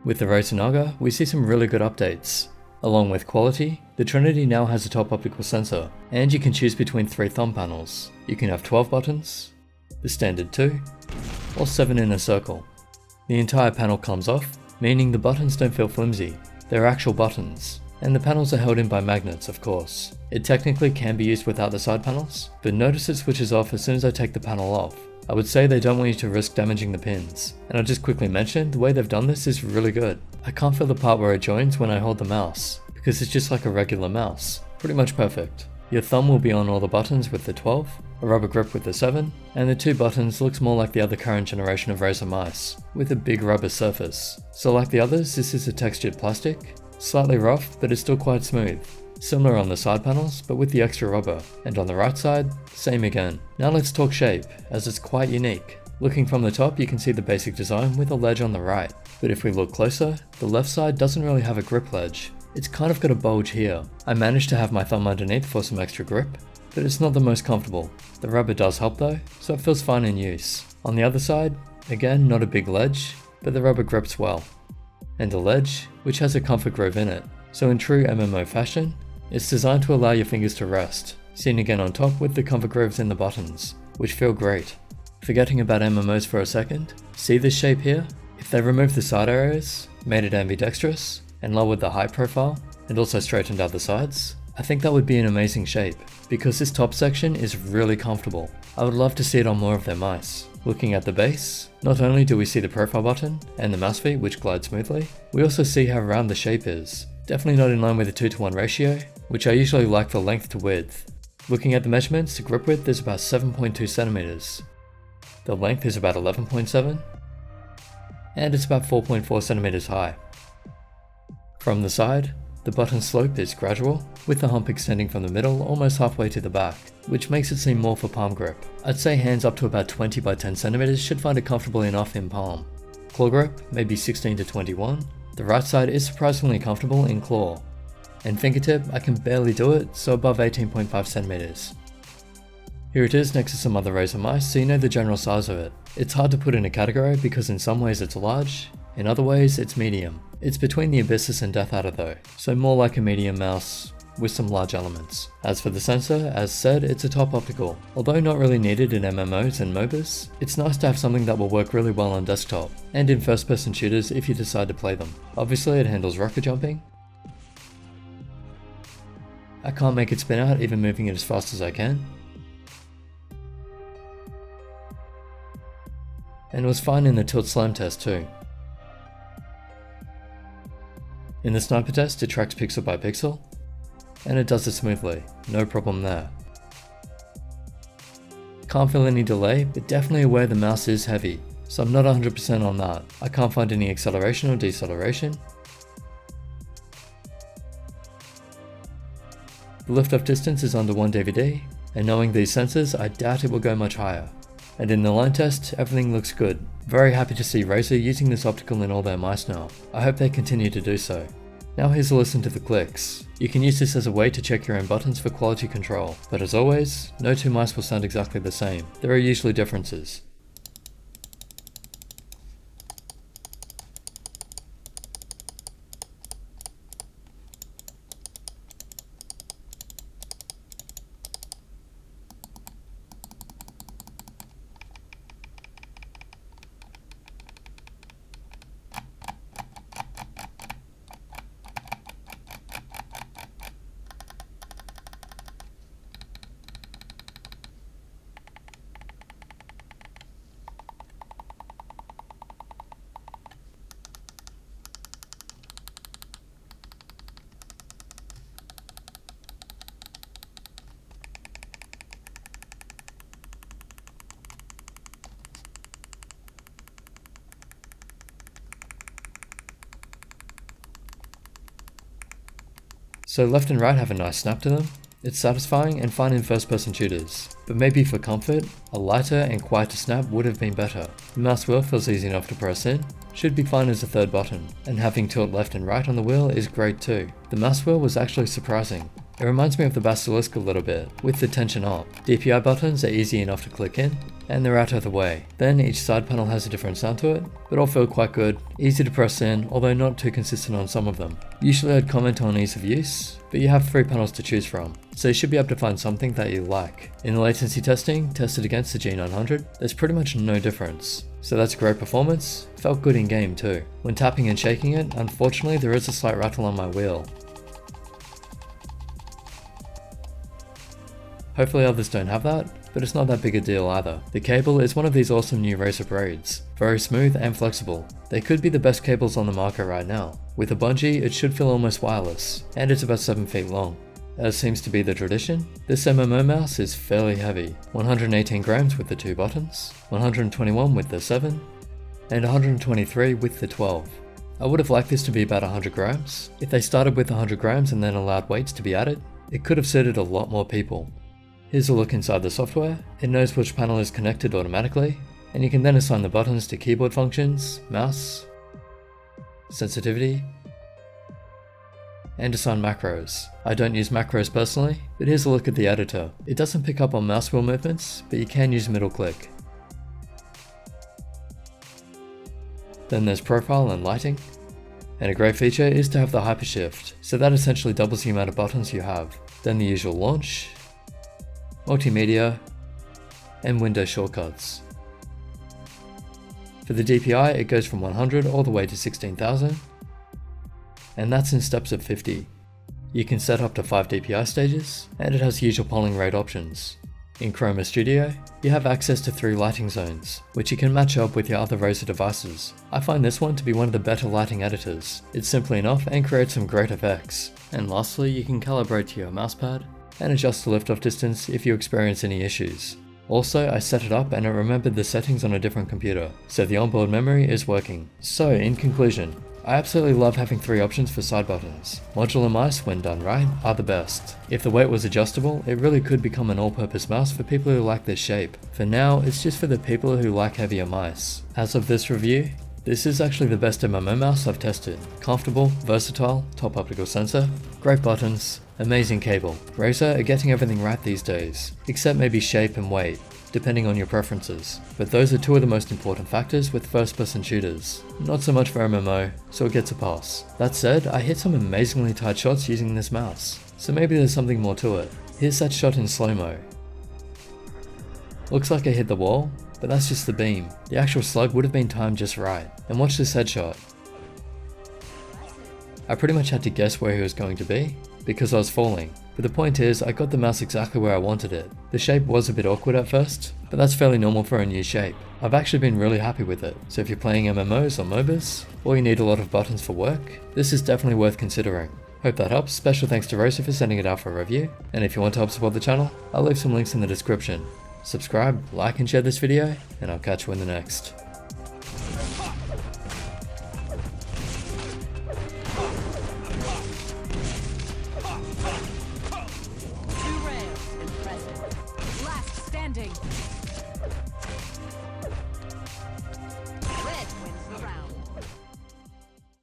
With the Razer Naga, we see some really good updates. Along with quality, the Trinity now has a top optical sensor, and you can choose between 3 thumb panels. You can have 12 buttons, the standard 2, or 7 in a circle. The entire panel comes off, meaning the buttons don't feel flimsy. They're actual buttons, and the panels are held in by magnets, of course. It technically can be used without the side panels, but notice it switches off as soon as I take the panel off. I would say they don't want you to risk damaging the pins, and I'll just quickly mention the way they've done this is really good. I can't feel the part where it joins when I hold the mouse, because it's just like a regular mouse. Pretty much perfect. Your thumb will be on all the buttons with the 12, a rubber grip with the 7, and the 2 buttons looks more like the other current generation of Razer mice, with a big rubber surface. So like the others, this is a textured plastic, slightly rough, but it's still quite smooth. Similar on the side panels, but with the extra rubber, and on the right side, same again. Now let's talk shape, as it's quite unique. Looking from the top, you can see the basic design with a ledge on the right, but if we look closer, the left side doesn't really have a grip ledge. It's kind of got a bulge here. I managed to have my thumb underneath for some extra grip, but it's not the most comfortable. The rubber does help though, so it feels fine in use. On the other side, again not a big ledge, but the rubber grips well. And a ledge, which has a comfort groove in it, so in true MMO fashion, it's designed to allow your fingers to rest, seen again on top with the comfort grooves in the buttons, which feel great. Forgetting about MMOs for a second, see this shape here? If they removed the side areas, made it ambidextrous, and lowered the height profile, and also straightened out the sides, I think that would be an amazing shape, because this top section is really comfortable. I would love to see it on more of their mice. Looking at the base, not only do we see the profile button and the mouse feet which glide smoothly, we also see how round the shape is. Definitely not in line with a 2:1 ratio, which I usually like for length to width. Looking at the measurements, the grip width is about 7.2 centimeters. The length is about 11.7, and it's about 4.4 centimeters high. From the side, the button slope is gradual, with the hump extending from the middle almost halfway to the back, which makes it seem more for palm grip. I'd say hands up to about 20 by 10 centimeters should find it comfortable enough in palm. Claw grip, maybe 16 to 21. The right side is surprisingly comfortable in claw. And fingertip, I can barely do it, so above 18.5 centimeters. Here it is next to some other Razer mice, so you know the general size of it. It's hard to put in a category because in some ways it's large, in other ways it's medium. It's between the Abyssus and Death Adder though, so more like a medium mouse with some large elements. As for the sensor, as said, it's a top optical. Although not really needed in MMOs and MOBAs, it's nice to have something that will work really well on desktop, and in first-person shooters if you decide to play them. Obviously it handles rocket jumping. I can't make it spin out even moving it as fast as I can. And it was fine in the tilt slam test too. In the sniper test it tracks pixel by pixel, and it does it smoothly, no problem there. Can't feel any delay, but definitely aware the mouse is heavy, so I'm not 100% on that. I can't find any acceleration or deceleration. The lift-off distance is under 1 DVD, and knowing these sensors, I doubt it will go much higher. And in the line test, everything looks good. Very happy to see Razer using this optical in all their mice now. I hope they continue to do so. Now here's a listen to the clicks. You can use this as a way to check your own buttons for quality control, but as always, no 2 mice will sound exactly the same. There are usually differences. So left and right have a nice snap to them. It's satisfying and fine in first-person shooters, but maybe for comfort, a lighter and quieter snap would have been better. The mouse wheel feels easy enough to press in, should be fine as a third button, and having tilt left and right on the wheel is great too. The mouse wheel was actually surprising. It reminds me of the Basilisk a little bit, with the tension up. DPI buttons are easy enough to click in, and they're out of the way. Then each side panel has a different sound to it, but all feel quite good, easy to press in, although not too consistent on some of them. Usually I'd comment on ease of use, but you have 3 panels to choose from, so you should be able to find something that you like. In the latency testing, tested against the G900, there's pretty much no difference. So that's great performance, felt good in game too. When tapping and shaking it, unfortunately there is a slight rattle on my wheel. Hopefully others don't have that, but it's not that big a deal either. The cable is one of these awesome new Razer braids. Very smooth and flexible. They could be the best cables on the market right now. With a bungee, it should feel almost wireless, and it's about 7 feet long. As seems to be the tradition, this MMO mouse is fairly heavy. 118 grams with the 2 buttons, 121 with the 7, and 123 with the 12. I would have liked this to be about 100 grams. If they started with 100 grams and then allowed weights to be added, it could have suited a lot more people. Here's a look inside the software. It knows which panel is connected automatically, and you can then assign the buttons to keyboard functions, mouse, sensitivity, and assign macros. I don't use macros personally, but here's a look at the editor. It doesn't pick up on mouse wheel movements, but you can use middle click. Then there's profile and lighting. And a great feature is to have the hypershift, so that essentially doubles the amount of buttons you have. Then the usual launch, multimedia, and Windows shortcuts. For the DPI, it goes from 100 all the way to 16,000, and that's in steps of 50. You can set up to 5 DPI stages, and it has usual polling rate options. In Chroma Studio, you have access to 3 lighting zones, which you can match up with your other Razer devices. I find this one to be one of the better lighting editors. It's simple enough and creates some great effects. And lastly, you can calibrate to your mousepad, and adjust the lift-off distance if you experience any issues. Also, I set it up and it remembered the settings on a different computer, so the onboard memory is working. So, in conclusion, I absolutely love having 3 options for side buttons. Modular mice, when done right, are the best. If the weight was adjustable, it really could become an all-purpose mouse for people who like this shape. For now, it's just for the people who like heavier mice. As of this review, this is actually the best MMO mouse I've tested. Comfortable, versatile, top optical sensor, great buttons, amazing cable. Razer are getting everything right these days, except maybe shape and weight, depending on your preferences. But those are 2 of the most important factors with first-person shooters. Not so much for MMO, so it gets a pass. That said, I hit some amazingly tight shots using this mouse, so maybe there's something more to it. Here's that shot in slow-mo. Looks like I hit the wall, but that's just the beam. The actual slug would have been timed just right. And watch this headshot. I pretty much had to guess where he was going to be, because I was falling. But the point is, I got the mouse exactly where I wanted it. The shape was a bit awkward at first, but that's fairly normal for a new shape. I've actually been really happy with it, so if you're playing MMOs or MOBAs, or you need a lot of buttons for work, this is definitely worth considering. Hope that helps. Special thanks to Razer for sending it out for a review, and if you want to help support the channel, I'll leave some links in the description. Subscribe, like and share this video, and I'll catch you in the next. Two rails, impressive. Last standing.